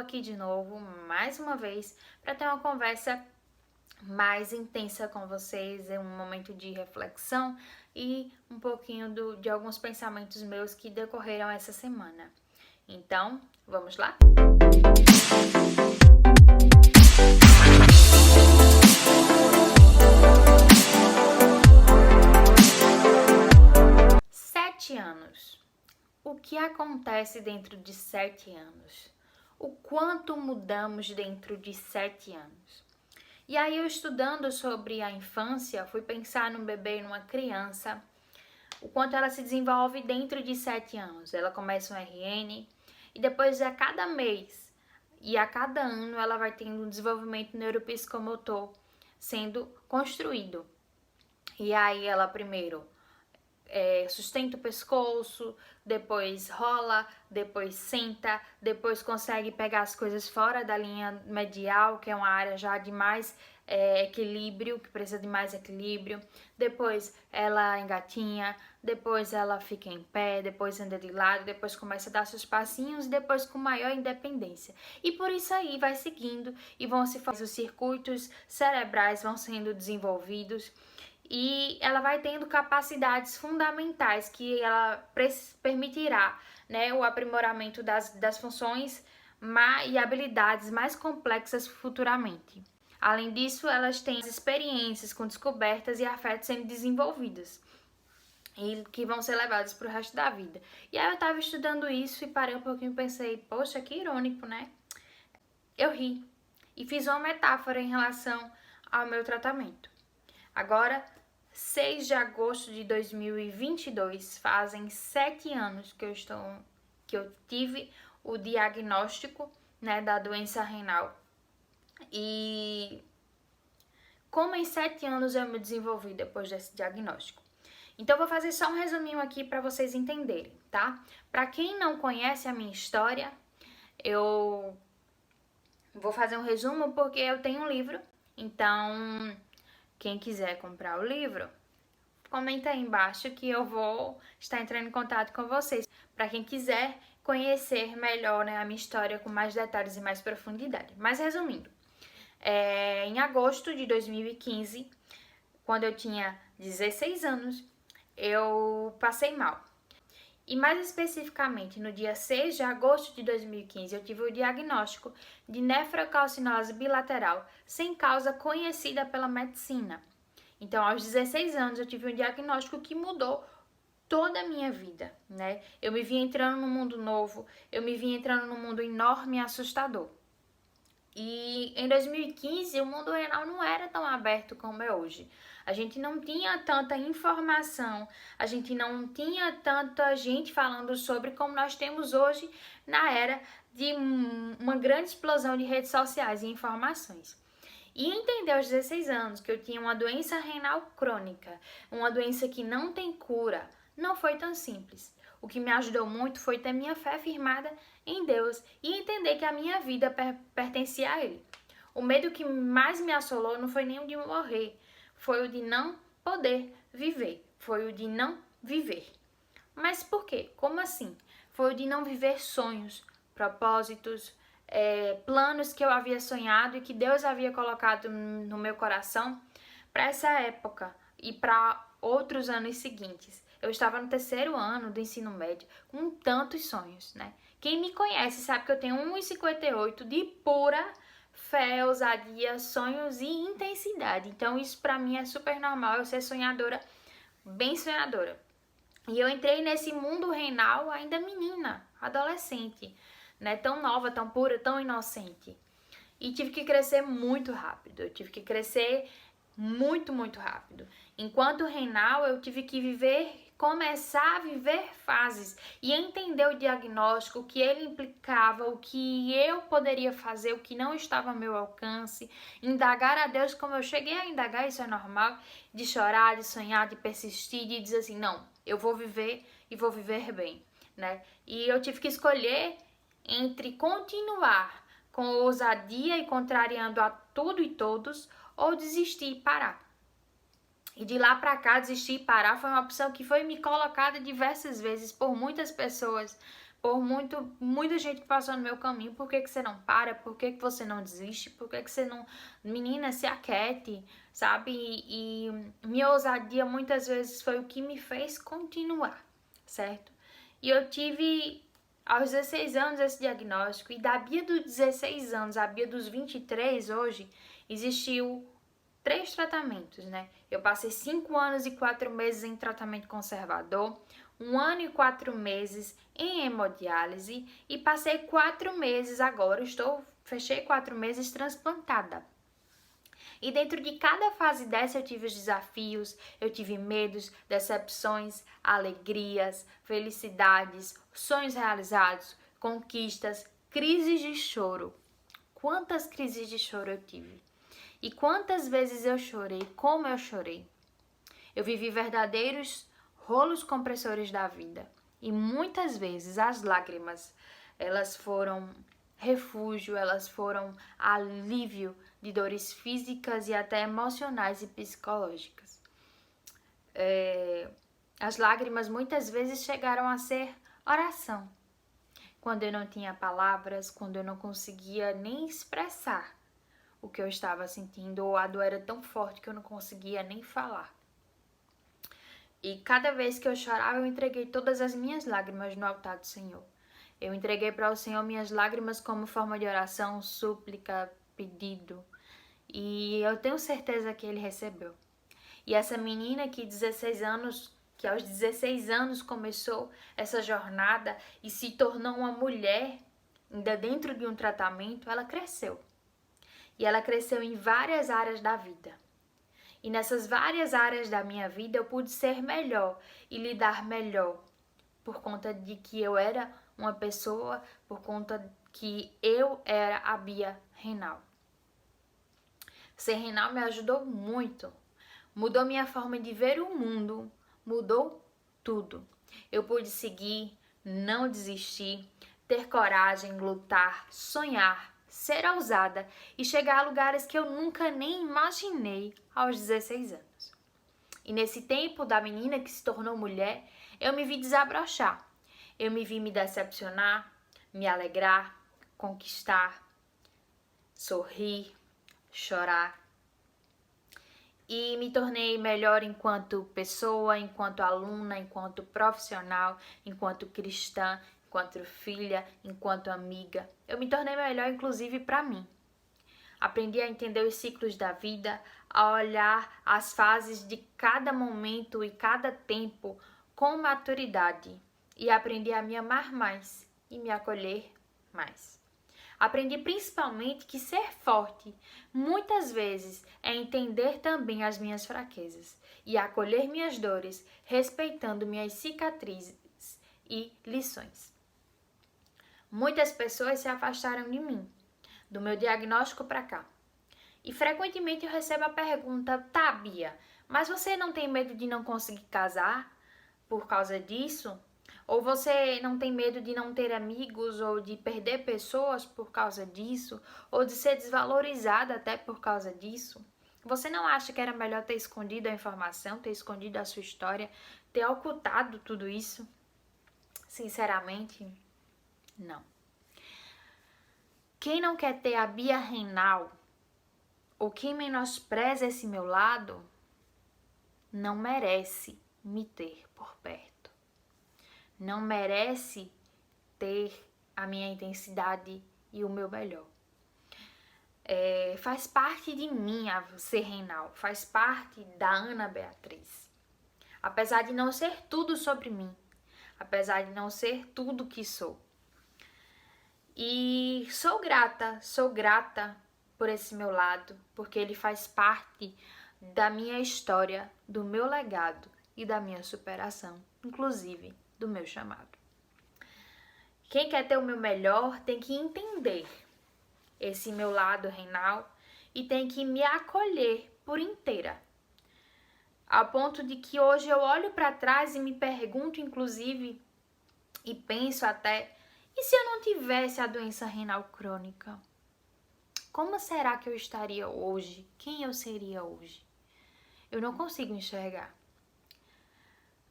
aqui de novo, mais uma vez, para ter uma conversa mais intensa com vocês, um momento de reflexão e um pouquinho de alguns pensamentos meus que decorreram essa semana. Então, vamos lá? Sete anos. O que acontece dentro de 7 anos? O quanto mudamos dentro de 7 anos? E aí eu estudando sobre a infância, fui pensar num bebê, numa criança, o quanto ela se desenvolve dentro de 7 anos. Ela começa um RN e depois a cada mês e a cada ano ela vai tendo um desenvolvimento neuropsicomotor sendo construído. E aí ela primeiro sustenta o pescoço, depois rola, depois senta, depois consegue pegar as coisas fora da linha medial, que é uma área já de mais equilíbrio, que precisa de mais equilíbrio. Depois ela engatinha, depois ela fica em pé, depois anda de lado, depois começa a dar seus passinhos, depois com maior independência. E por isso aí vai seguindo e vão se fazendo os circuitos cerebrais vão sendo desenvolvidos. E ela vai tendo capacidades fundamentais que ela permitirá, né, o aprimoramento das funções e habilidades mais complexas futuramente. Além disso, elas têm experiências com descobertas e afetos sendo desenvolvidas e que vão ser levados para o resto da vida. E aí eu estava estudando isso e parei um pouquinho e pensei, poxa, que irônico, né? Eu ri e fiz uma metáfora em relação ao meu tratamento. Agora, 6 de agosto de 2022, fazem 7 anos que eu tive o diagnóstico, né, da doença renal. E como em 7 anos eu me desenvolvi depois desse diagnóstico? Então, eu vou fazer só um resuminho aqui para vocês entenderem, tá? Para quem não conhece a minha história, eu vou fazer um resumo porque eu tenho um livro, então quem quiser comprar o livro, comenta aí embaixo que eu vou estar entrando em contato com vocês. Para quem quiser conhecer melhor, né, a minha história com mais detalhes e mais profundidade. Mas resumindo, em agosto de 2015, quando eu tinha 16 anos, eu passei mal. E mais especificamente, no dia 6 de agosto de 2015, eu tive o diagnóstico de nefrocalcinose bilateral sem causa conhecida pela medicina. Então, aos 16 anos, eu tive um diagnóstico que mudou toda a minha vida, né? Eu me vi entrando num mundo novo, eu me vi entrando num mundo enorme e assustador. E em 2015, o mundo renal não era tão aberto como é hoje. A gente não tinha tanta informação, a gente não tinha tanta gente falando sobre como nós temos hoje na era de uma grande explosão de redes sociais e informações. E entender aos 16 anos que eu tinha uma doença renal crônica, uma doença que não tem cura, não foi tão simples. O que me ajudou muito foi ter minha fé firmada em Deus e entender que a minha vida pertencia a Ele. O medo que mais me assolou não foi nem o de morrer, foi o de não poder viver, foi o de não viver. Mas por quê? Como assim? Foi o de não viver sonhos, propósitos, planos que eu havia sonhado e que Deus havia colocado no meu coração para essa época e para outros anos seguintes. Eu estava no 3º ano do ensino médio com tantos sonhos, né? Quem me conhece sabe que eu tenho 1,58 de pura fé, ousadia, sonhos e intensidade. Então isso para mim é super normal, eu ser sonhadora, bem sonhadora. E eu entrei nesse mundo renal ainda menina, adolescente, né? Tão nova, tão pura, tão inocente. E tive que crescer muito rápido. Eu tive que crescer muito, muito rápido. Enquanto renal, eu tive que começar a viver fases e entender o diagnóstico, o que ele implicava, o que eu poderia fazer, o que não estava ao meu alcance, indagar a Deus como eu cheguei a indagar, isso é normal, de chorar, de sonhar, de persistir, de dizer assim, não, eu vou viver e vou viver bem, né? E eu tive que escolher entre continuar com ousadia e contrariando a tudo e todos, ou desistir e parar. E de lá para cá, desistir e parar foi uma opção que foi me colocada diversas vezes por muitas pessoas, por muita gente que passou no meu caminho. Por que você não para? Por que você não desiste? Por que você não... Menina, se aquiete, sabe? E minha ousadia muitas vezes foi o que me fez continuar, certo? E eu tive aos 16 anos esse diagnóstico, e da Bia dos 16 anos à Bia dos 23 hoje, existiu 3 tratamentos, né? Eu passei 5 anos e 4 meses em tratamento conservador, 1 ano e 4 meses em hemodiálise e passei 4 meses agora, fechei 4 meses transplantada. E dentro de cada fase dessa eu tive os desafios, eu tive medos, decepções, alegrias, felicidades, sonhos realizados, conquistas, crises de choro. Quantas crises de choro eu tive? E quantas vezes eu chorei, como eu chorei. Eu vivi verdadeiros rolos compressores da vida. E muitas vezes as lágrimas, elas foram refúgio, elas foram alívio de dores físicas e até emocionais e psicológicas. As lágrimas muitas vezes chegaram a ser oração. Quando eu não tinha palavras, quando eu não conseguia nem expressar o que eu estava sentindo, ou a dor era tão forte que eu não conseguia nem falar. E cada vez que eu chorava, eu entreguei todas as minhas lágrimas no altar do Senhor. Eu entreguei para o Senhor minhas lágrimas como forma de oração, súplica, pedido. E eu tenho certeza que Ele recebeu. E essa menina que aos 16 anos começou essa jornada e se tornou uma mulher, ainda dentro de um tratamento, ela cresceu. E ela cresceu em várias áreas da vida. E nessas várias áreas da minha vida eu pude ser melhor e lidar melhor, por conta de que eu era uma pessoa, por conta que eu era a Bia Reinal. Ser Reinal me ajudou muito, mudou minha forma de ver o mundo, mudou tudo. Eu pude seguir, não desistir, ter coragem, lutar, sonhar, ser ousada e chegar a lugares que eu nunca nem imaginei aos 16 anos. E nesse tempo da menina que se tornou mulher, eu me vi desabrochar. Eu me vi me decepcionar, me alegrar, conquistar, sorrir, chorar. E me tornei melhor enquanto pessoa, enquanto aluna, enquanto profissional, enquanto cristã, enquanto filha, enquanto amiga. Eu me tornei melhor, inclusive, para mim. Aprendi a entender os ciclos da vida, a olhar as fases de cada momento e cada tempo com maturidade. E aprendi a me amar mais e me acolher mais. Aprendi principalmente que ser forte, muitas vezes, é entender também as minhas fraquezas e acolher minhas dores, respeitando minhas cicatrizes e lições. Muitas pessoas se afastaram de mim, do meu diagnóstico para cá. E frequentemente eu recebo a pergunta: tá, Bia, mas você não tem medo de não conseguir casar por causa disso? Ou você não tem medo de não ter amigos ou de perder pessoas por causa disso? Ou de ser desvalorizada até por causa disso? Você não acha que era melhor ter escondido a informação, ter escondido a sua história, ter ocultado tudo isso? Sinceramente, não. Quem não quer ter a Bia Reinal, ou quem menospreza esse meu lado, não merece me ter por perto. Não merece ter a minha intensidade e o meu melhor. Faz parte de mim ser Reinal, faz parte da Ana Beatriz. Apesar de não ser tudo sobre mim, apesar de não ser tudo que sou. E sou grata por esse meu lado, porque ele faz parte da minha história, do meu legado e da minha superação, inclusive do meu chamado. Quem quer ter o meu melhor tem que entender esse meu lado Reinal e tem que me acolher por inteira. Ao ponto de que hoje eu olho para trás e me pergunto, inclusive, e penso até: e se eu não tivesse a doença renal crônica? Como será que eu estaria hoje? Quem eu seria hoje? Eu não consigo enxergar.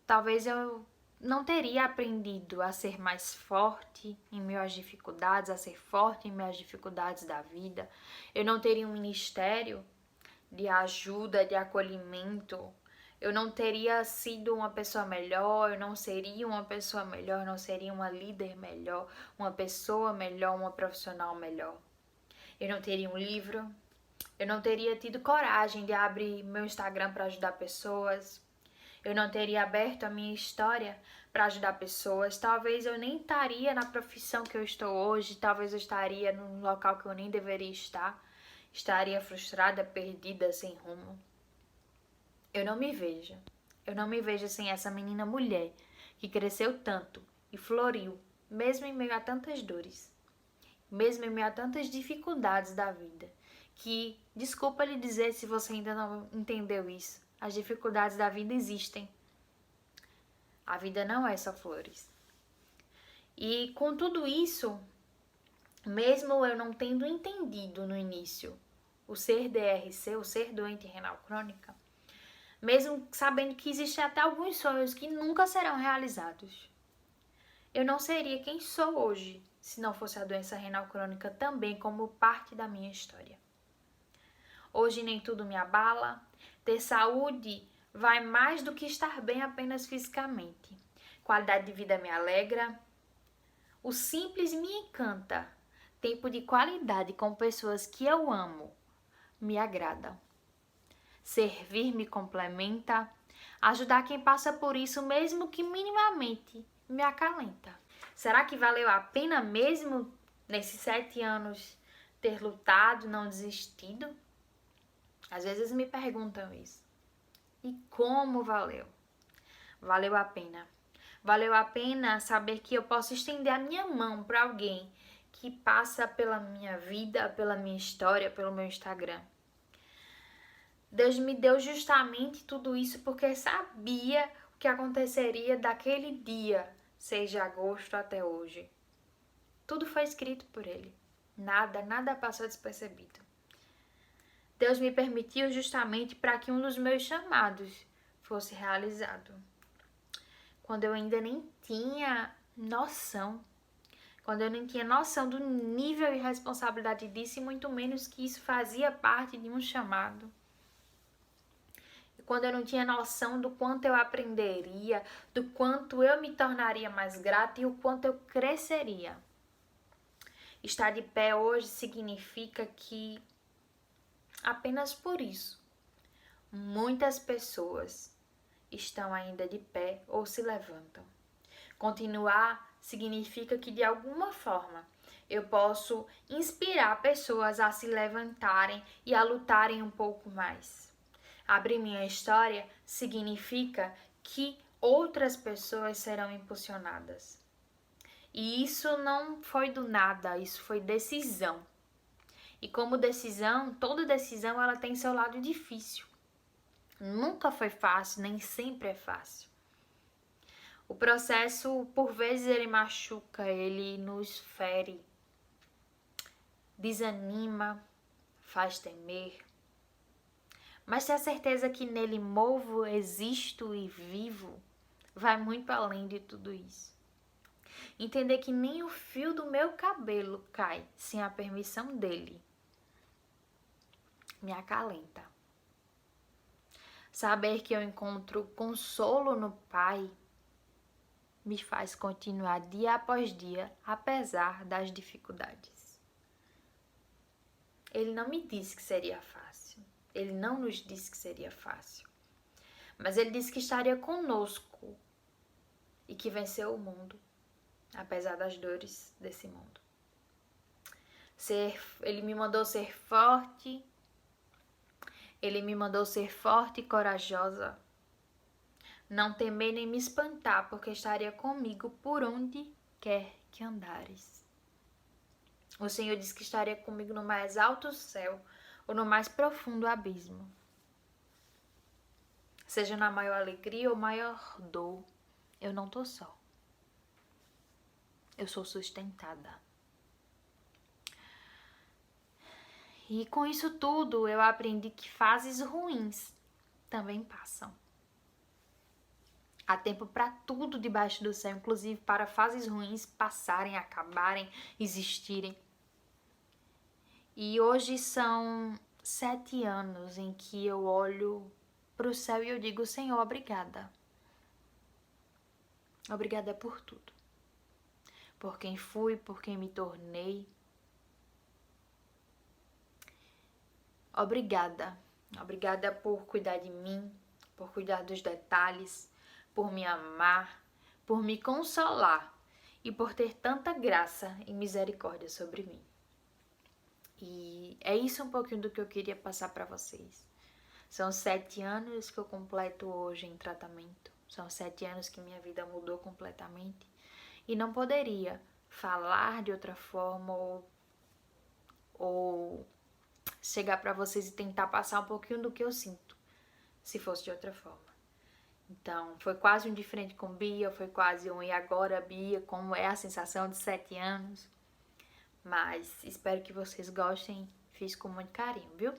Talvez eu não teria aprendido a ser mais forte em minhas dificuldades, a ser forte em minhas dificuldades da vida. Eu não teria um ministério de ajuda, de acolhimento. Eu não teria sido uma pessoa melhor, eu não seria uma pessoa melhor, não seria uma líder melhor, uma pessoa melhor, uma profissional melhor. Eu não teria um livro, eu não teria tido coragem de abrir meu Instagram para ajudar pessoas. Eu não teria aberto a minha história para ajudar pessoas. Talvez eu nem estaria na profissão que eu estou hoje. Talvez eu estaria num local que eu nem deveria estar. Estaria frustrada, perdida, sem rumo. Eu não me vejo. Eu não me vejo sem essa menina mulher que cresceu tanto e floriu, mesmo em meio a tantas dores, mesmo em meio a tantas dificuldades da vida. Que, desculpa lhe dizer se você ainda não entendeu isso, as dificuldades da vida existem. A vida não é só flores. E com tudo isso, mesmo eu não tendo entendido no início o ser DRC, o ser doente renal crônica, mesmo sabendo que existem até alguns sonhos que nunca serão realizados, eu não seria quem sou hoje se não fosse a doença renal crônica também como parte da minha história. Hoje nem tudo me abala, ter saúde vai mais do que estar bem apenas fisicamente. Qualidade de vida me alegra, o simples me encanta, tempo de qualidade com pessoas que eu amo me agrada. Servir me complementa, ajudar quem passa por isso mesmo que minimamente me acalenta. Será que valeu a pena mesmo nesses 7 anos ter lutado, não desistido? Às vezes me perguntam isso. E como valeu? Valeu a pena. Valeu a pena saber que eu posso estender a minha mão para alguém que passa pela minha vida, pela minha história, pelo meu Instagram. Deus me deu justamente tudo isso porque sabia o que aconteceria daquele dia, 6 de agosto até hoje. Tudo foi escrito por Ele. Nada passou despercebido. Deus me permitiu justamente para que um dos meus chamados fosse realizado. Quando eu ainda nem tinha noção, quando eu nem tinha noção do nível e responsabilidade disso, e muito menos que isso fazia parte de um chamado. Quando eu não tinha noção do quanto eu aprenderia, do quanto eu me tornaria mais grata e o quanto eu cresceria. Estar de pé hoje significa que apenas por isso muitas pessoas estão ainda de pé ou se levantam. Continuar significa que de alguma forma eu posso inspirar pessoas a se levantarem e a lutarem um pouco mais. Abrir minha história significa que outras pessoas serão impulsionadas. E isso não foi do nada, isso foi decisão. E como decisão, toda decisão ela tem seu lado difícil. Nunca foi fácil, nem sempre é fácil. O processo, por vezes, ele machuca, ele nos fere, desanima, faz temer. Mas ter a certeza que nele movo, existo e vivo, vai muito além de tudo isso. Entender que nem o fio do meu cabelo cai sem a permissão dele me acalenta. Saber que eu encontro consolo no Pai me faz continuar dia após dia, apesar das dificuldades. Ele não me disse que seria fácil. Ele não nos disse que seria fácil. Mas ele disse que estaria conosco e que venceu o mundo, apesar das dores desse mundo. Ele me mandou ser forte. Ele me mandou ser forte e corajosa. Não temer nem me espantar, porque estaria comigo por onde quer que andares. O Senhor disse que estaria comigo no mais alto céu ou no mais profundo abismo. Seja na maior alegria ou maior dor, eu não tô só. Eu sou sustentada. E com isso tudo, eu aprendi que fases ruins também passam. Há tempo para tudo debaixo do céu, inclusive para fases ruins passarem, acabarem, existirem. E hoje são 7 anos em que eu olho para o céu e eu digo: Senhor, obrigada. Obrigada por tudo. Por quem fui, por quem me tornei. Obrigada. Obrigada por cuidar de mim, por cuidar dos detalhes, por me amar, por me consolar e por ter tanta graça e misericórdia sobre mim. E é isso um pouquinho do que eu queria passar para vocês. São 7 anos que eu completo hoje em tratamento. São 7 anos que minha vida mudou completamente. E não poderia falar de outra forma ou chegar para vocês e tentar passar um pouquinho do que eu sinto, se fosse de outra forma. Então, foi quase um diferente com Bia, foi quase um e agora, Bia, como é a sensação de 7 anos. Mas espero que vocês gostem, fiz com muito carinho, viu?